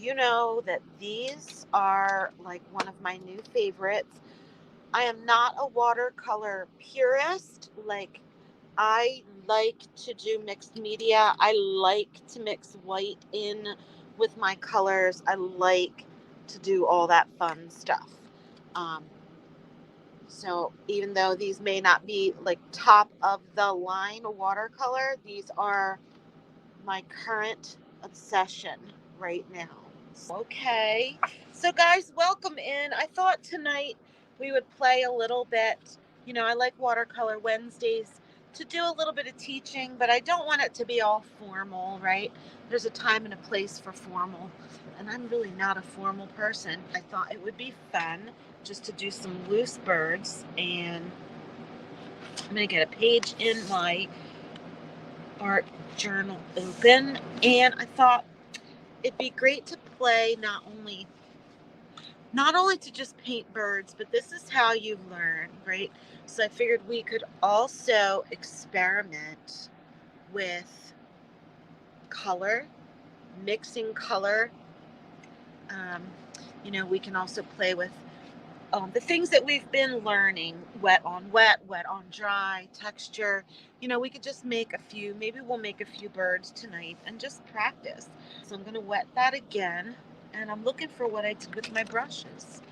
you know that these are like one of my new favorites. I am not a watercolor purist. Like, I like to do mixed media. I like to mix white in with my colors. I like to do all that fun stuff. Um, so even though these may not be like top of the line watercolor, these are my current obsession right now. Okay. So, guys, welcome in. I thought tonight we would play a little bit. You know, I like Watercolor Wednesdays to do a little bit of teaching, but I don't want it to be all formal, right? There's a time and a place for formal, and I'm really not a formal person. I thought it would be fun just to do some loose birds, and I'm going to get a page in my art journal open, and I thought it'd be great to play not only to just paint birds, but this is how you learn, right? So I figured we could also experiment with color, mixing color. Um, we can also play with the things that we've been learning: wet on wet, wet on dry, texture. We could just make a few, maybe we'll make a few birds tonight and just practice. So I'm going to wet that again, and I'm looking for what I did with my brushes.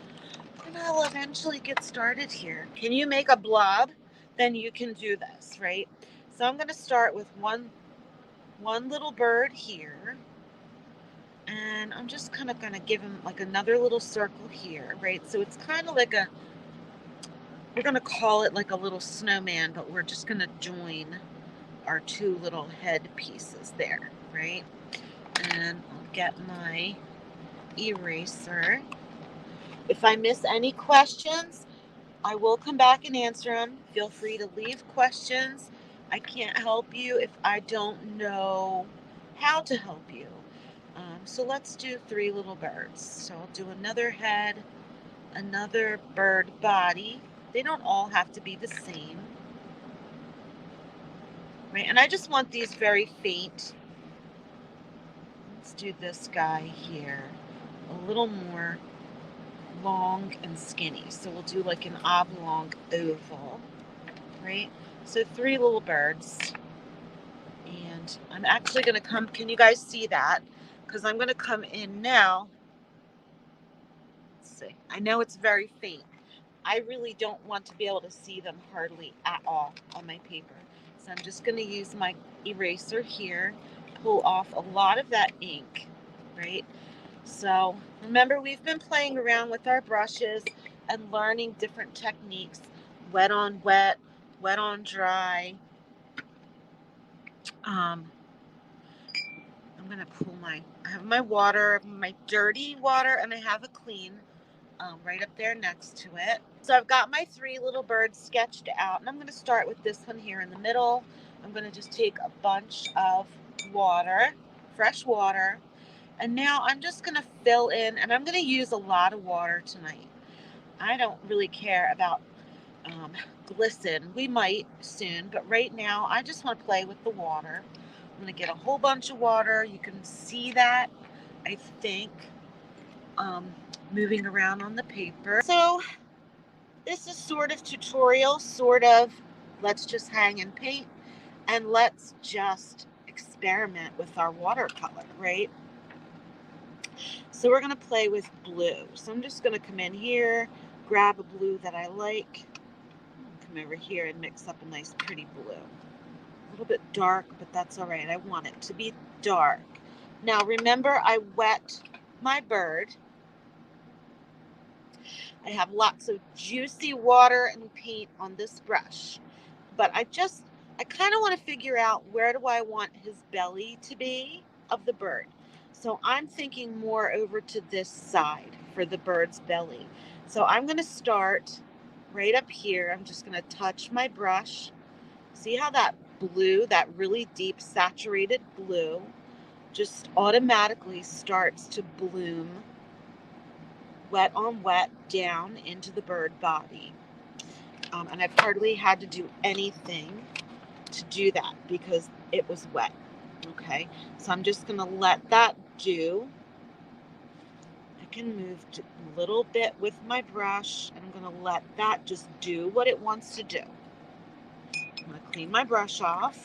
And I'll eventually get started here. Can you make a blob? Then you can do this, right? So I'm going to start with one little bird here. And I'm just kind of going to give him like another little circle here, right? So it's kind of like we're going to call it like a little snowman, but we're just going to join our two little head pieces there, right? And I'll get my eraser. If I miss any questions, I will come back and answer them. Feel free to leave questions. I can't help you if I don't know how to help you. So let's do three little birds. So I'll do another head, another bird body. They don't all have to be the same, right? And I just want these very faint. Let's do this guy here, a little more long and skinny. So we'll do like an oblong oval, right? So three little birds. And I'm actually going to come, can you guys see that? Because I'm going to come in now. Let's see. I know it's very faint. I really don't want to be able to see them hardly at all on my paper. So I'm just going to use my eraser here, pull off a lot of that ink, right? So remember, we've been playing around with our brushes and learning different techniques: wet on wet, wet on dry. I'm going to I have my water, my dirty water, and I have a clean right up there next to it. So I've got my three little birds sketched out, and I'm going to start with this one here in the middle. I'm going to just take a bunch of water, fresh water, and now I'm just going to fill in, and I'm going to use a lot of water tonight. I don't really care about glisten. We might soon, but right now I just want to play with the water. I'm going to get a whole bunch of water. You can see that, I think, moving around on the paper. So this is sort of tutorial, sort of let's just hang and paint, and let's just experiment with our watercolor, right? So we're going to play with blue. So I'm just going to come in here, grab a blue that I like, come over here and mix up a nice pretty blue. A little bit dark, but that's all right. I want it to be dark. Now remember, I wet my bird. I have lots of juicy water and paint on this brush, but I kind of want to figure out, where do I want his belly to be of the bird. So I'm thinking more over to this side for the bird's belly. So I'm going to start right up here. I'm just going to touch my brush. See how that blue, that really deep saturated blue, just automatically starts to bloom wet on wet down into the bird body. And I've hardly had to do anything to do that because it was wet. Okay, so I'm just going to let that do. I can move a little bit with my brush, and I'm going to let that just do what it wants to do. I'm going to clean my brush off.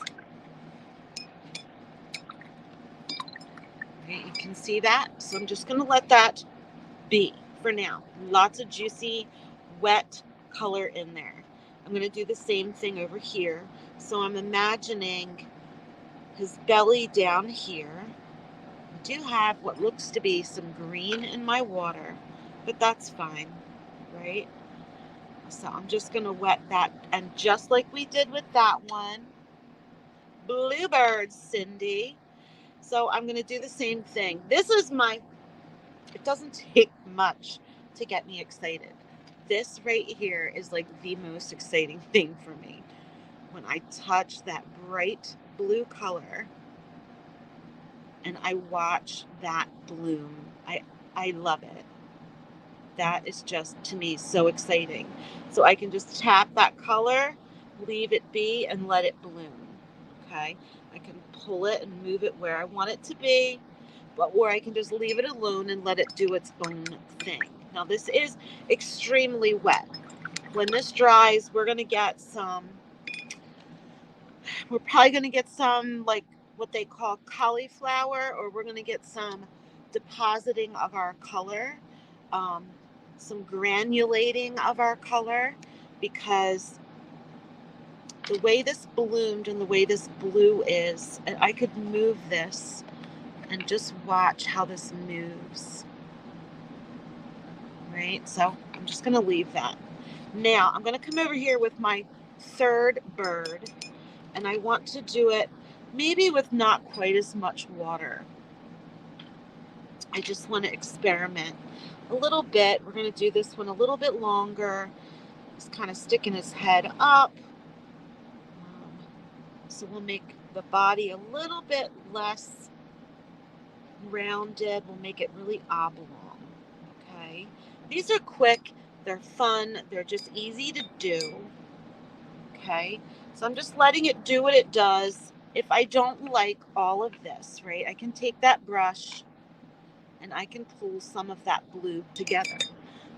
Okay, you can see that. So I'm just going to let that be for now. Lots of juicy, wet color in there. I'm going to do the same thing over here. So I'm imagining his belly down here. I do have what looks to be some green in my water, but that's fine, right? So I'm just going to wet that. And just like we did with that one, Blue Birds, Cindy. So I'm going to do the same thing. It doesn't take much to get me excited. This right here is like the most exciting thing for me. When I touch that bright blue color and I watch that bloom, I love it. That is just, to me, so exciting. So I can just tap that color, leave it be, and let it bloom. Okay? I can pull it and move it where I want it to be, or I can just leave it alone and let it do its own thing. Now, this is extremely wet. When this dries, we're probably going to get some, like what they call cauliflower, or we're going to get some depositing of our color, some granulating of our color, because the way this bloomed and the way this blue is, I could move this and just watch how this moves, right? So I'm just going to leave that. Now I'm going to come over here with my third bird, and I want to do it maybe with not quite as much water. I just want to experiment a little bit. We're going to do this one a little bit longer. He's kind of sticking his head up. So we'll make the body a little bit less rounded. We'll make it really oblong. Okay. These are quick. They're fun. They're just easy to do. Okay. So I'm just letting it do what it does. If I don't like all of this, right, I can take that brush and I can pull some of that blue together.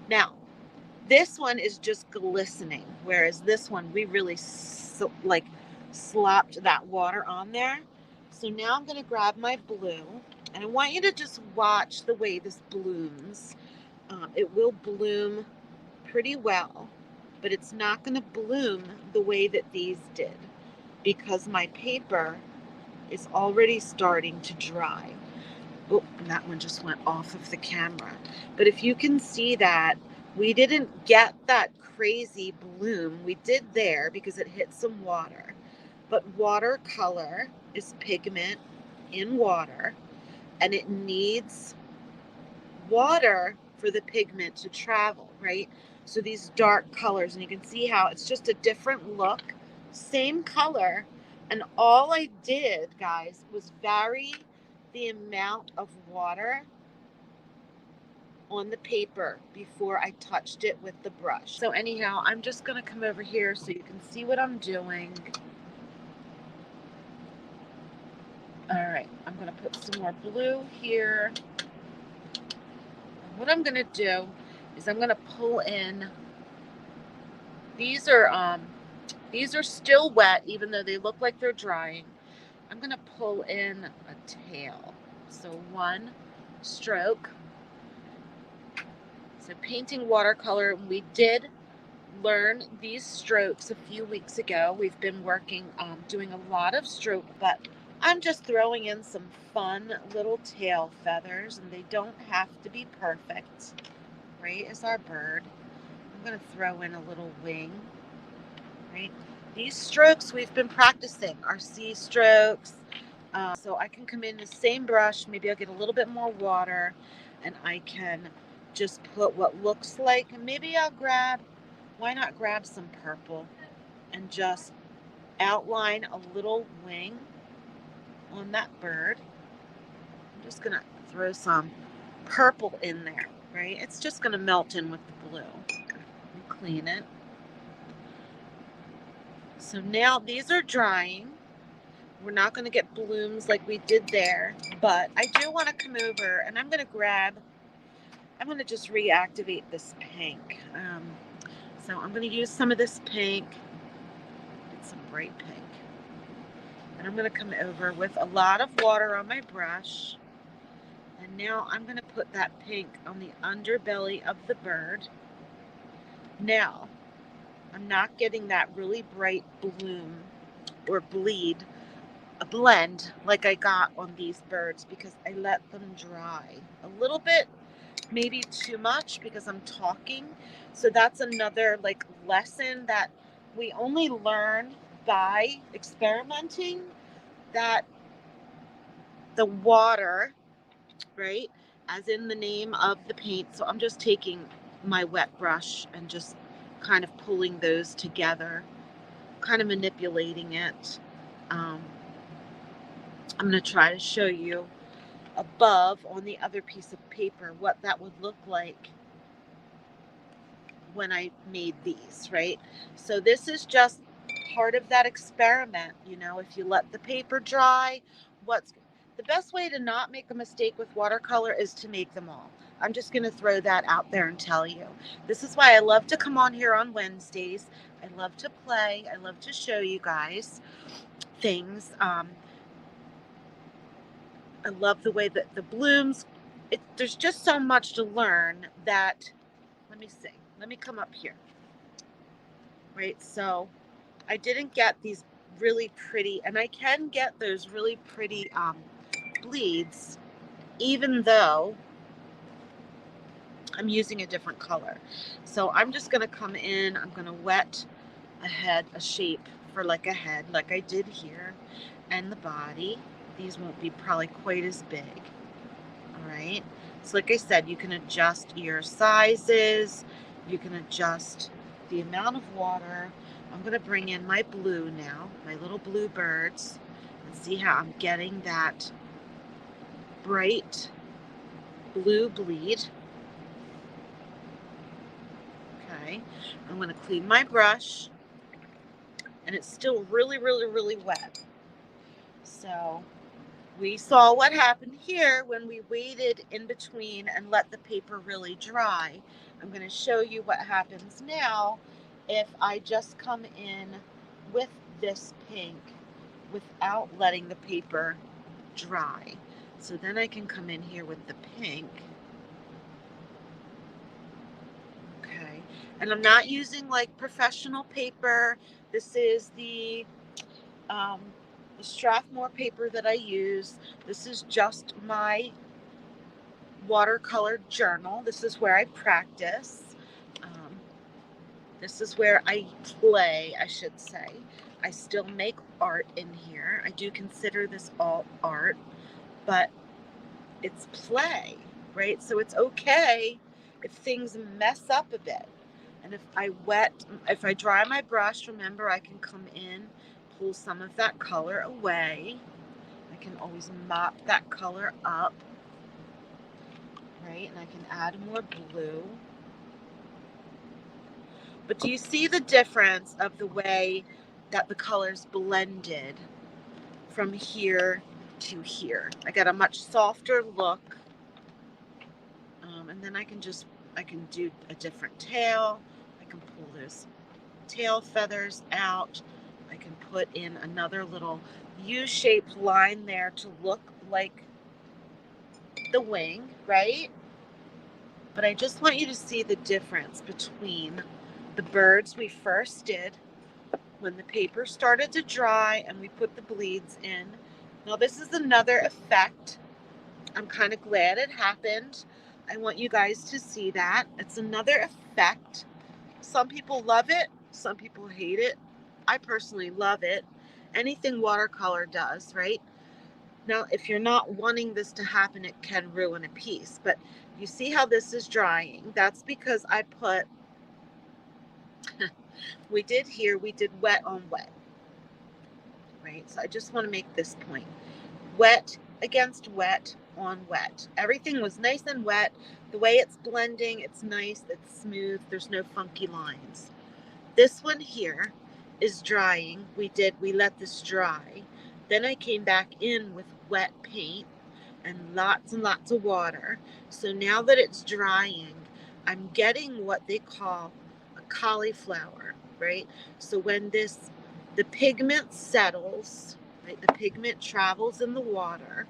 Now, this one is just glistening, whereas this one, we really slopped that water on there. So now I'm going to grab my blue, and I want you to just watch the way this blooms. It will bloom pretty well, but it's not going to bloom the way that these did, because my paper is already starting to dry. Oh, and that one just went off of the camera. But if you can see that, we didn't get that crazy bloom. We did there because it hit some water. But watercolor is pigment in water, and it needs water for the pigment to travel, right? So these dark colors, and you can see how it's just a different look, same color. And all I did, guys, was vary the amount of water on the paper before I touched it with the brush. So anyhow, I'm just going to come over here so you can see what I'm doing. All right, I'm going to put some more blue here. And what I'm going to do is I'm going to pull in. These are still wet, even though they look like they're drying. I'm going to pull in a tail. So one stroke. So painting watercolor, we did learn these strokes a few weeks ago. We've been working, doing a lot of stroke, but I'm just throwing in some fun little tail feathers, and they don't have to be perfect. Right as our bird. I'm going to throw in a little wing. Right. These strokes we've been practicing, our C strokes. So I can come in the same brush, maybe I'll get a little bit more water, and I can just put what looks like, and maybe why not grab some purple and just outline a little wing on that bird. I'm just going to throw some purple in there, right? It's just going to melt in with the blue. And clean it. So now these are drying. We're not going to get blooms like we did there, but I do want to come over, and I'm going to grab I'm going to just reactivate this pink. So I'm going to use some of this pink. Get some bright pink. And I'm going to come over with a lot of water on my brush. And now I'm going to put that pink on the underbelly of the bird. Now, I'm not getting that really bright bloom or a blend like I got on these birds because I let them dry a little bit, maybe too much because I'm talking. So that's another like lesson that we only learn by experimenting, that the water, right, as in the name of the paint. So I'm just taking my wet brush and just kind of pulling those together, kind of manipulating it. I'm going to try to show you above on the other piece of paper what that would look like when I made these, right? So this is just part of that experiment. If you let the paper dry, what's the best way to not make a mistake with watercolor is to make them all. I'm just going to throw that out there and tell you. This is why I love to come on here on Wednesdays. I love to play. I love to show you guys things. I love the way that the blooms, there's just so much to learn that, let me see, let me come up here, right? So I didn't get these really pretty, and I can get those really pretty bleeds, even though I'm using a different color. So I'm just going to come in, I'm going to wet a shape for like a head, like I did here, and the body. These won't be probably quite as big. All right. So like I said, you can adjust your sizes. You can adjust the amount of water. I'm going to bring in my blue now, my little blue birds, and see how I'm getting that bright blue bleed. Okay. I'm going to clean my brush, and it's still really, really, really wet. So we saw what happened here when we waited in between and let the paper really dry. I'm going to show you what happens now if I just come in with this pink without letting the paper dry. So then I can come in here with the pink. Okay. And I'm not using like professional paper. This is the Strathmore paper that I use. This is just my watercolor journal. This is where I practice. This is where I play, I should say. I still make art in here. I do consider this all art, but it's play, right? So it's okay if things mess up a bit. And if I dry my brush, remember I can come in, pull some of that color away. I can always mop that color up, right? And I can add more blue. But do you see the difference of the way that the colors blended from here to here? I got a much softer look. And then I can do a different tail. I can pull those tail feathers out. I can put in another little U-shaped line there to look like the wing, right? But I just want you to see the difference between the birds we first did when the paper started to dry and we put the bleeds in. Now this is another effect. I'm kind of glad it happened. I want you guys to see that. It's another effect. Some people love it. Some people hate it. I personally love it. Anything watercolor does, right? Now, if you're not wanting this to happen, it can ruin a piece. But you see how this is drying? That's because I put, we did wet on wet, right? So I just want to make this point. Wet against wet on wet. Everything was nice and wet. The way it's blending, it's nice, it's smooth. There's no funky lines. This one here is drying. We let this dry. Then I came back in with wet paint, and lots of water. So now that it's drying, I'm getting what they call a cauliflower, right? So when the pigment settles, right, the pigment travels in the water,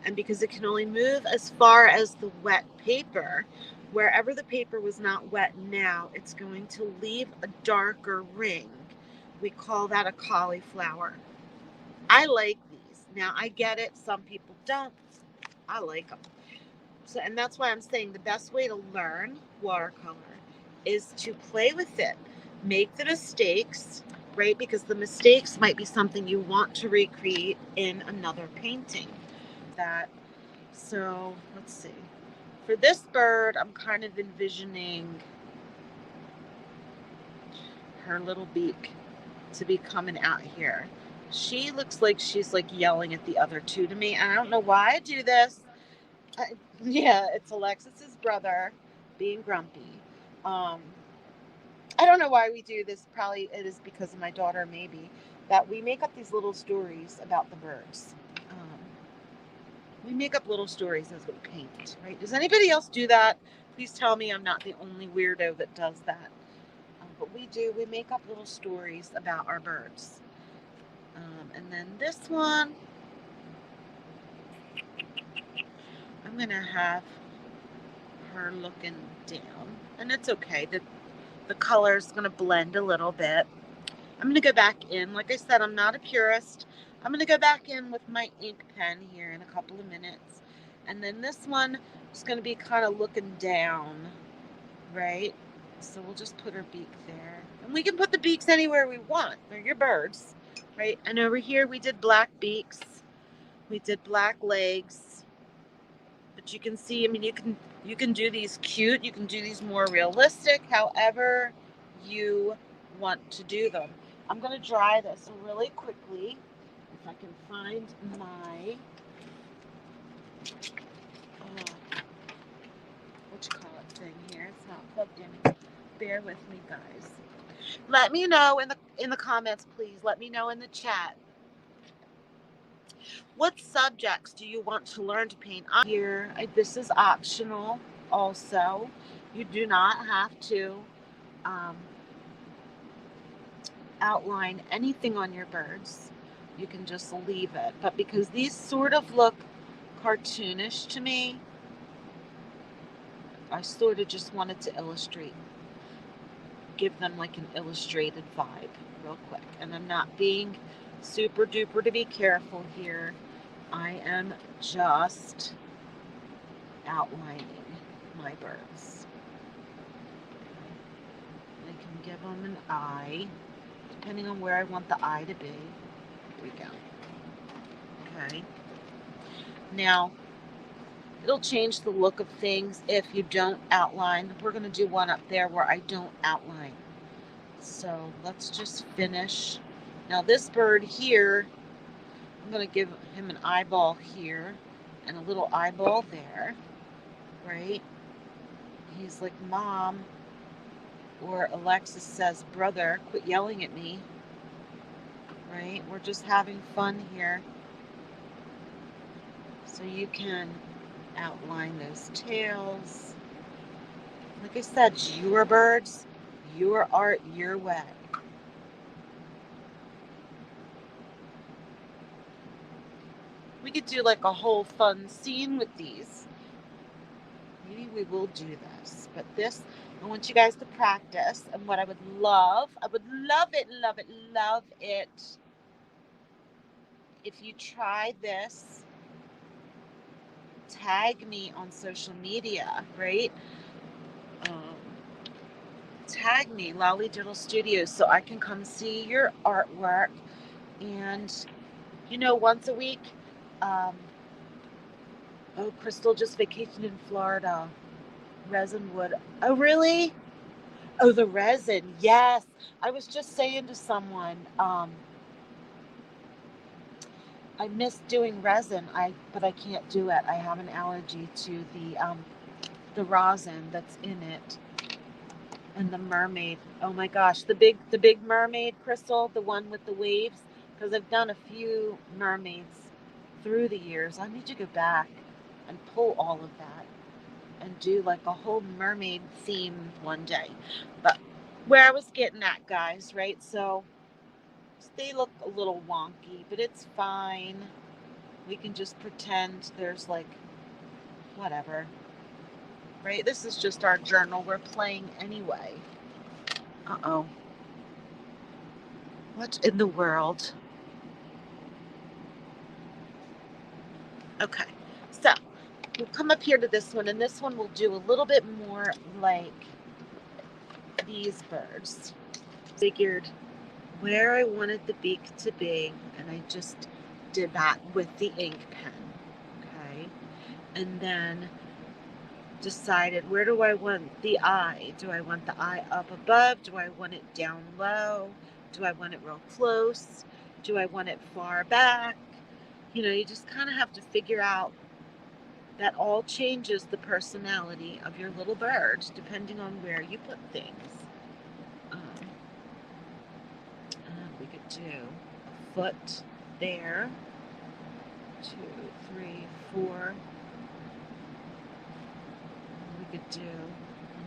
and because it can only move as far as the wet paper, wherever the paper was not wet now, it's going to leave a darker ring. We call that a cauliflower. I like these. Now, I get it. Some people don't. I like them. So, and that's why I'm saying the best way to learn watercolor is to play with it. Make the mistakes, right? Because the mistakes might be something you want to recreate in another painting. So let's see. For this bird, I'm kind of envisioning her little beak to be coming out here. She looks like she's like yelling at the other two to me. And I don't know why I do this. Yeah, it's Alexis's brother being grumpy. I don't know why we do this. Probably it is because of my daughter, maybe, that we make up these little stories about the birds. We make up little stories as we paint, right? Does anybody else do that? Please tell me I'm not the only weirdo that does that. But we do. We make up little stories about our birds. And then this one, I'm going to have her looking down. And it's okay. The color is going to blend a little bit. I'm going to go back in. Like I said, I'm not a purist. I'm going to go back in with my ink pen here in a couple of minutes. And then this one is going to be kind of looking down, right? So we'll just put her beak there. And we can put the beaks anywhere we want. They're your birds, right? And over here we did black beaks. We did black legs. But you can see, I mean, you can do these cute. You can do these more realistic, however you want to do them. I'm going to dry this really quickly. If I can find my, what you call it thing here. It's not plugged in. Bear with me, guys. Let me know in the comments, please. Let me know in the chat. What subjects do you want to learn to paint? Here, this is optional also. You do not have to outline anything on your birds. You can just leave it. But because these sort of look cartoonish to me, I sort of just wanted to give them like an illustrated vibe real quick. And I'm not being super duper to be careful here. I am just outlining my birds. I can give them an eye, depending on where I want the eye to be. Here we go. Okay. Now, it'll change the look of things if you don't outline. We're going to do one up there where I don't outline. So let's just finish. Now this bird here, I'm going to give him an eyeball here and a little eyeball there, right? He's like, Mom, or Alexis says, brother, quit yelling at me, right? We're just having fun here. So you can outline those tails. Like I said, your birds, your art, your way. We could do like a whole fun scene with these. Maybe we will do this, but this, I want you guys to practice. And what I would love it if you try this, tag me on social media, right? Tag me, Lolly Diddle Studios, so I can come see your artwork. And, once a week, Crystal just vacationed in Florida. Resinwood. Oh, really? Oh, the resin. Yes. I was just saying to someone, I miss doing resin, but I can't do it. I have an allergy to the rosin that's in it. And the mermaid. Oh my gosh, the big mermaid, Crystal, the one with the waves, because I've done a few mermaids. through the years. I need to go back and pull all of that and do like a whole mermaid theme one day. But where I was getting at, guys, right? So they look a little wonky, but it's fine. We can just pretend there's like whatever, right? This is just our journal. We're playing anyway. Uh-oh. What in the world? Okay. So we'll come up here to this one, and this one will do a little bit more like these birds. Figured where I wanted the beak to be, and I just did that with the ink pen. Okay. And then decided, where do I want the eye? Do I want the eye up above? Do I want it down low? Do I want it real close? Do I want it far back? You know, you just kind of have to figure out. That all changes the personality of your little bird depending on where you put things. We could do a foot there, 2, 3, 4. We could do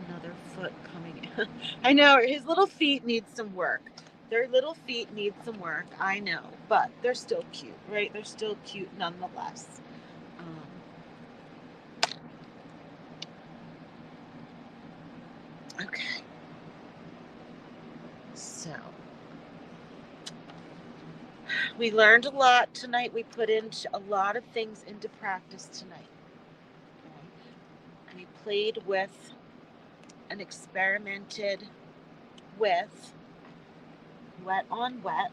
another foot coming in. I know his little feet need some work. Their little feet need some work, I know, but they're still cute, right? They're still cute nonetheless. Okay. So we learned a lot tonight. We put in a lot of things into practice tonight. Okay. We played with and experimented with wet on wet.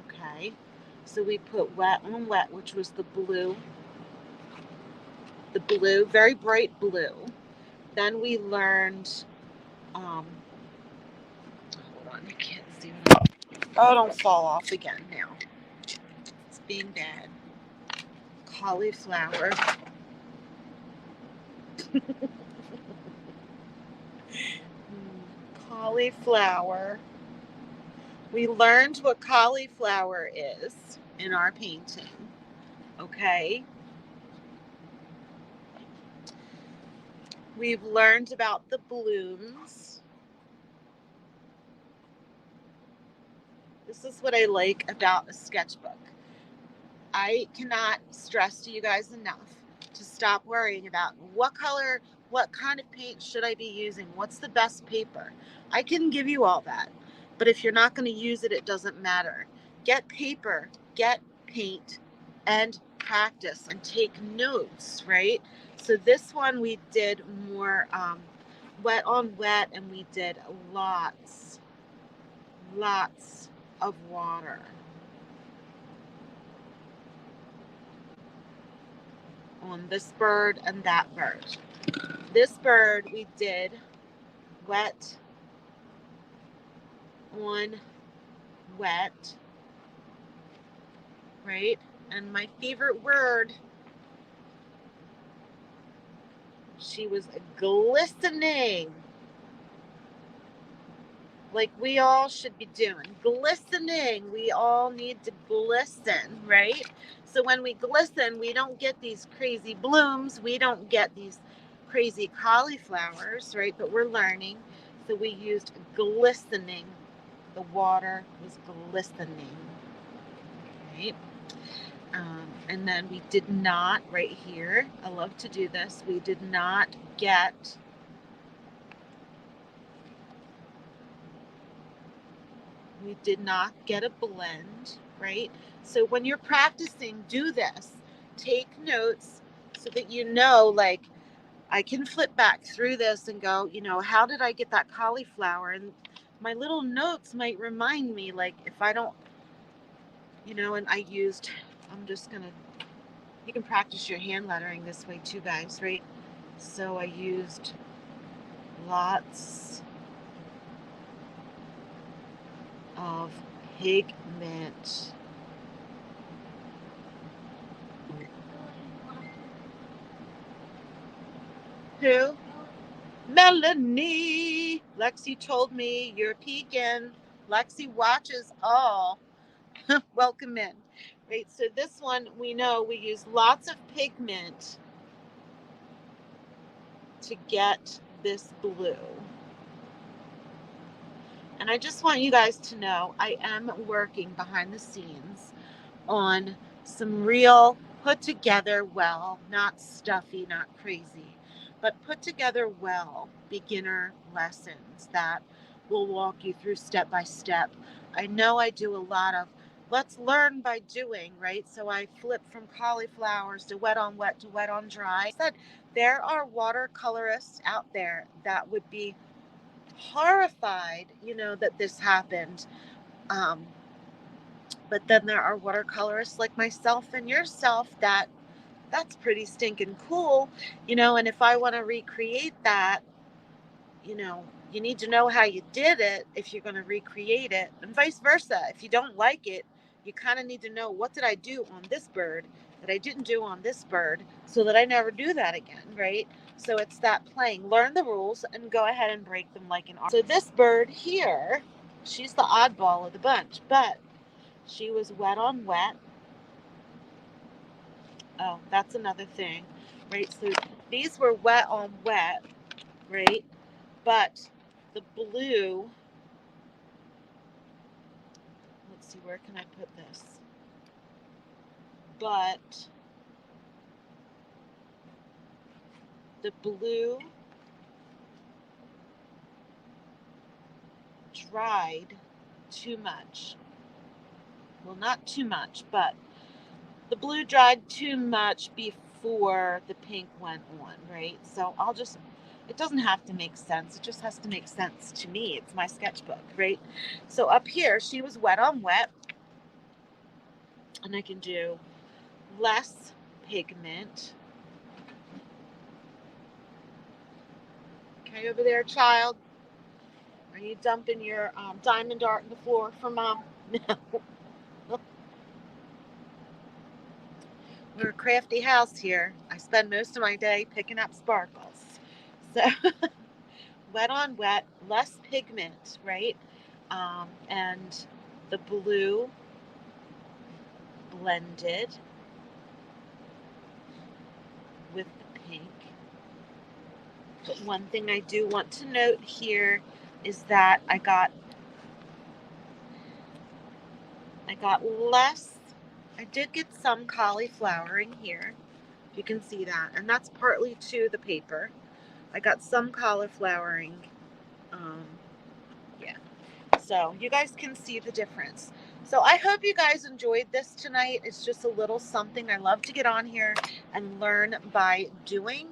Okay. So we put wet on wet, which was the blue, very bright blue. Then we learned, hold on, I can't see what oh, don't fall off again now. It's being bad. Cauliflower. Cauliflower. We learned what cauliflower is in our painting. Okay. We've learned about the blooms. This is what I like about a sketchbook. I cannot stress to you guys enough to stop worrying about what color, what kind of paint should I be using, what's the best paper. I can give you all that, but if you're not going to use it, it doesn't matter. Get paper, get paint, and practice and take notes, right? So this one we did more wet on wet, and we did lots of water on this bird and that bird. This bird we did wet on wet, right? And my favorite word, she was glistening. Like we all should be doing. Glistening. We all need to glisten, right? So when we glisten, we don't get these crazy blooms. We don't get these crazy cauliflowers, right? But we're learning. So we used glistening. The water was glistening, right? And then we did not, right here, I love to do this, we did not get a blend, right? So when you're practicing, do this. Take notes so that you know, like, I can flip back through this and go, you know, how did I get that cauliflower? And my little notes might remind me, like, if I don't, you know, and I'm just going to, you can practice your hand lettering this way too, guys, right? So I used lots of pigment. Who? Melanie. Lexi told me you're peeking. Lexi watches all. Welcome in. Right, so this one, we know we use lots of pigment to get this blue. And I just want you guys to know I am working behind the scenes on some real put together well, not stuffy, not crazy, but put together well beginner lessons that will walk you through step by step. I know I do a lot of let's learn by doing, right? So I flip from cauliflowers to wet on wet to wet on dry. I said there are watercolorists out there that would be horrified, that this happened. But then there are watercolorists like myself and yourself that's pretty stinking cool, and if I want to recreate that, you need to know how you did it if you're going to recreate it, and vice versa. If you don't like it, you kind of need to know, what did I do on this bird that I didn't do on this bird so that I never do that again, right? So it's that playing. Learn the rules and go ahead and break them like an artist. So this bird here, she's the oddball of the bunch, but she was wet on wet. Oh, that's another thing, right? So these were wet on wet, right? But the blue, let's see, where can I put this? But the blue dried too much. Well, not too much, but the blue dried too much before the pink went on, right? So it doesn't have to make sense. It just has to make sense to me. It's my sketchbook, right? So up here, she was wet on wet, and I can do less pigment. Okay, over there, child. Are you dumping your diamond art on the floor for mom? No. We're a crafty house here. I spend most of my day picking up sparkles. So wet on wet, less pigment, right? And the blue blended with the pink. But one thing I do want to note here is that I got less. I did get some cauliflowering here. You can see that, and that's partly to the paper. I got some cauliflowering. Yeah. So you guys can see the difference. So I hope you guys enjoyed this tonight. It's just a little something. I love to get on here and learn by doing.